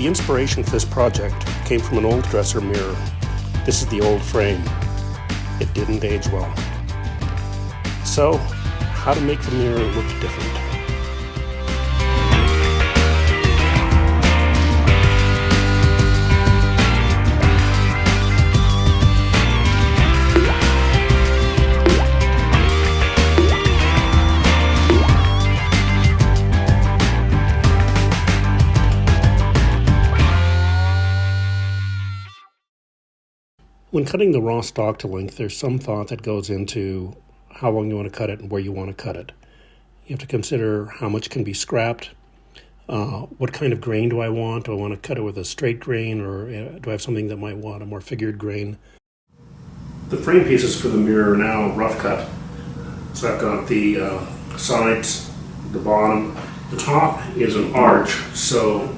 The inspiration for this project came from an old dresser mirror. This is the old frame. It didn't age well. So, how to make the mirror look different? When cutting the raw stock to length, there's some thought that goes into how long you want to cut it and where you want to cut it. You have to consider how much can be scrapped, what kind of grain do I want? Do I want to cut it with a straight grain, or do I have something that might want a more figured grain? The frame pieces for the mirror are now rough cut. So I've got the sides, the bottom, the top is an arch. So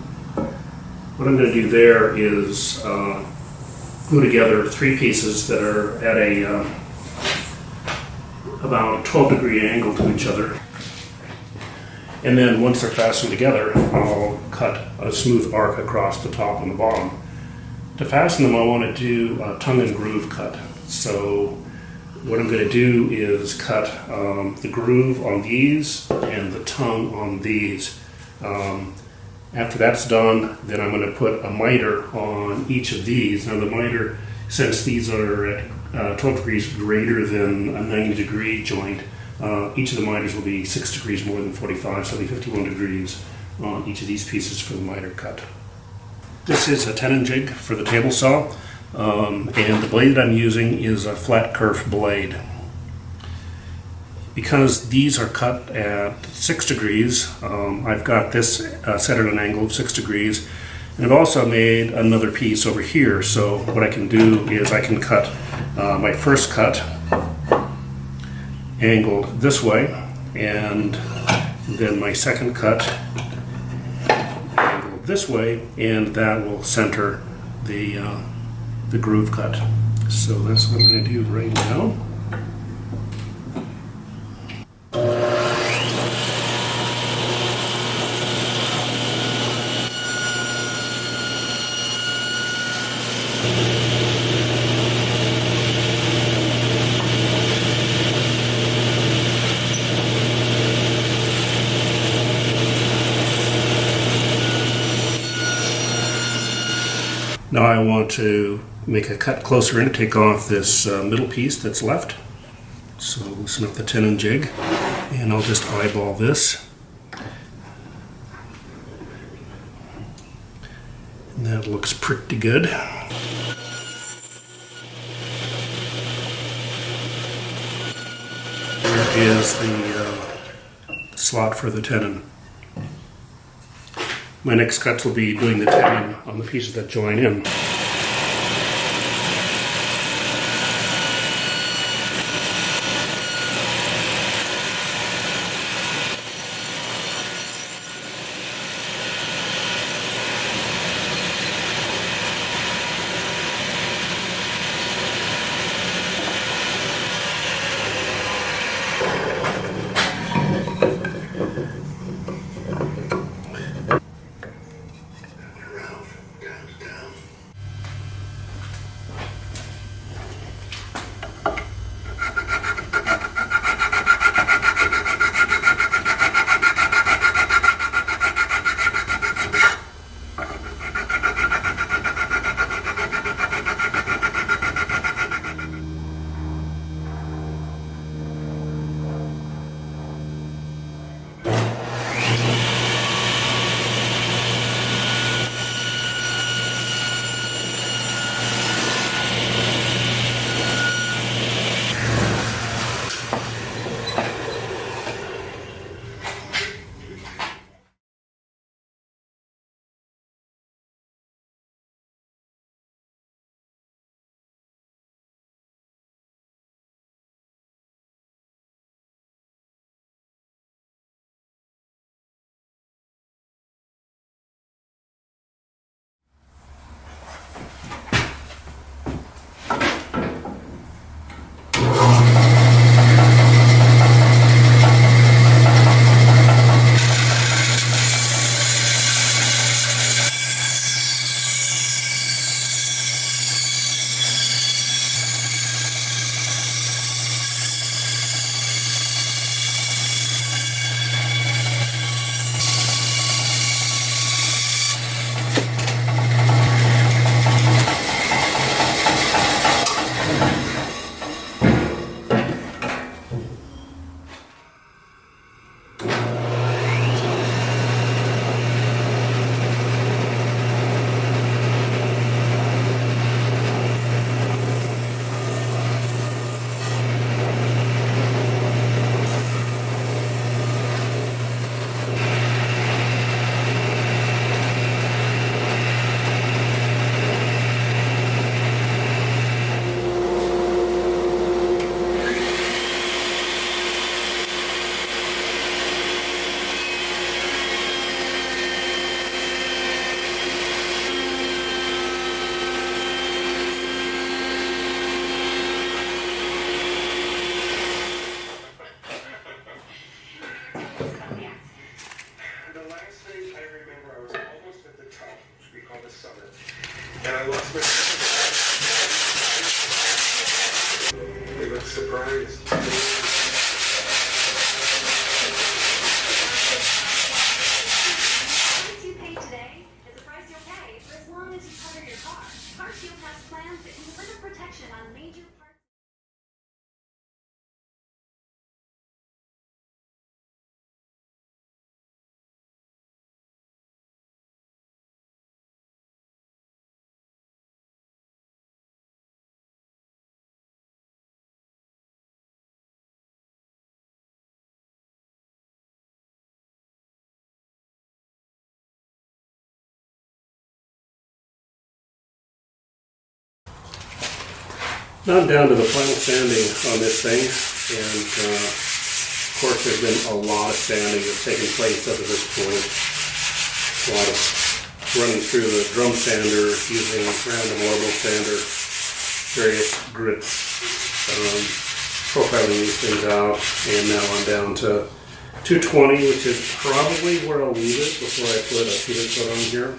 what I'm going to do there is glue together three pieces that are at a about a 12-degree angle to each other. And then once they're fastened together, I'll cut a smooth arc across the top and the bottom. To fasten them, I want to do a tongue and groove cut. So what I'm going to do is cut the groove on these and the tongue on these. After that's done, then I'm going to put a miter on each of these. Now the miter, since these are at 12 degrees greater than a 90-degree joint, each of the miters will be 6 degrees more than 45, so it'll be 51 degrees on each of these pieces for the miter cut. This is a tenon jig for the table saw, and the blade that I'm using is a flat kerf blade. Because these are cut at 6 degrees, I've got this set at an angle of 6 degrees, and I've also made another piece over here. So what I can do is I can cut my first cut angled this way, and then my second cut angled this way, and that will center the groove cut. So that's what I'm going to do right now. Now I want to make a cut closer in to take off this middle piece that's left. So loosen up the tenon jig, and I'll just eyeball this. And that looks pretty good. There is the slot for the tenon. My next cuts will be doing the tenon on the pieces that join in. And I lost my. They look surprised. Now I'm down to the final sanding on this thing, and of course there's been a lot of sanding that's taken place up to this point. A lot of running through the drum sander, using random orbital sander, various grits, profiling these things out, and now I'm down to 220, which is probably where I'll leave it before I put a cedar coat on here.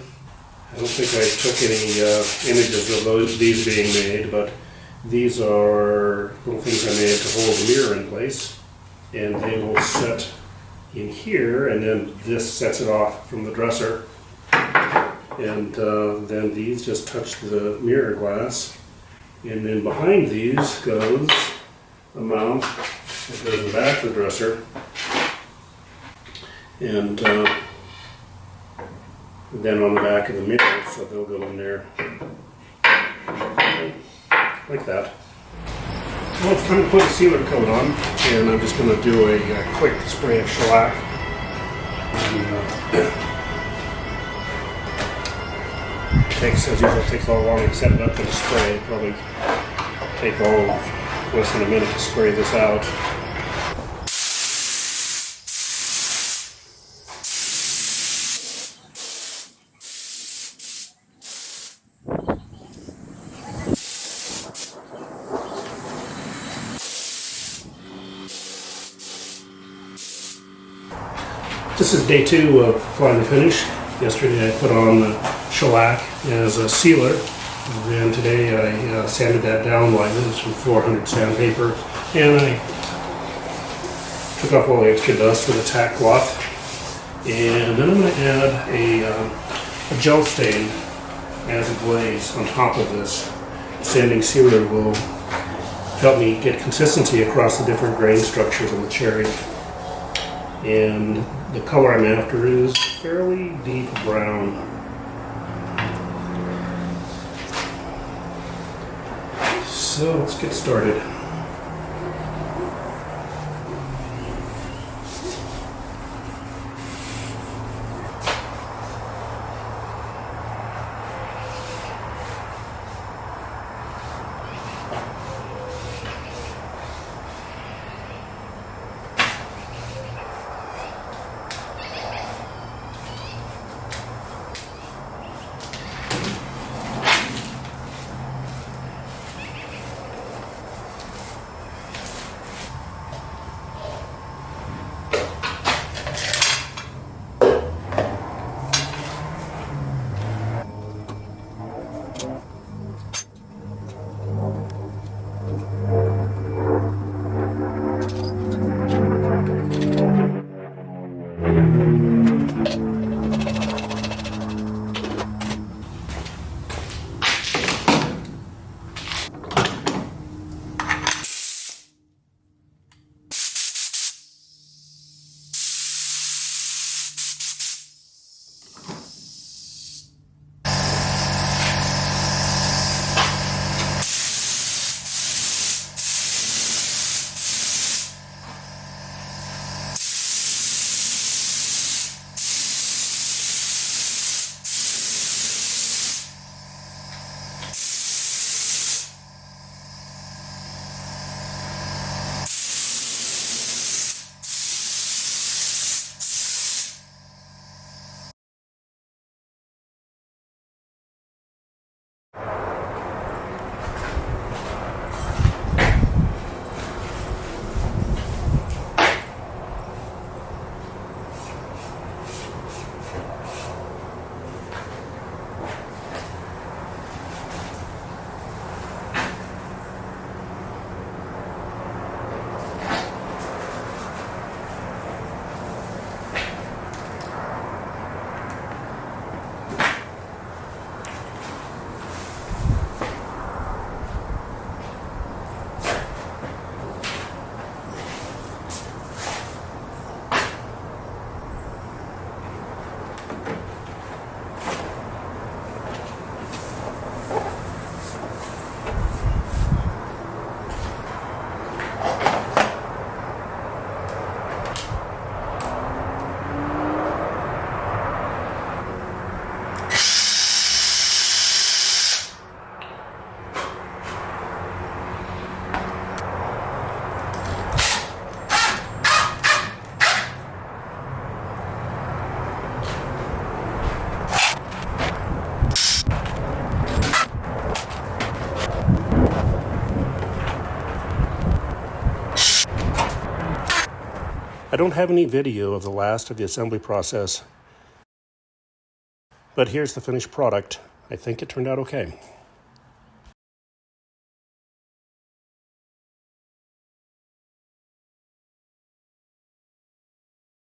I don't think I took any images of these being made, but these are little things I made to hold the mirror in place, and they will set in here, and then this sets it off from the dresser, and then these just touch the mirror glass, and then behind these goes a mount that goes in the back of the dresser, and then on the back of the mirror, so they'll go in there like that. Well, it's time to put a sealer coat on, and I'm just going to do a quick spray of shellac. As usual, it takes a little longer to set it up than to spray. It'll probably take less than a minute to spray this out. This is day 2 of applying the finish. Yesterday I put on the shellac as a sealer, and then today I sanded that down lightly. This is from 400 sandpaper, and I took off all the extra dust with a tack cloth. And then I'm going to add a gel stain as a glaze on top of this. Sanding sealer will help me get consistency across the different grain structures of the cherry. And the color I'm after is fairly deep brown. So let's get started. don't have any video of the last of the assembly process, but here's the finished product. I think it turned out okay.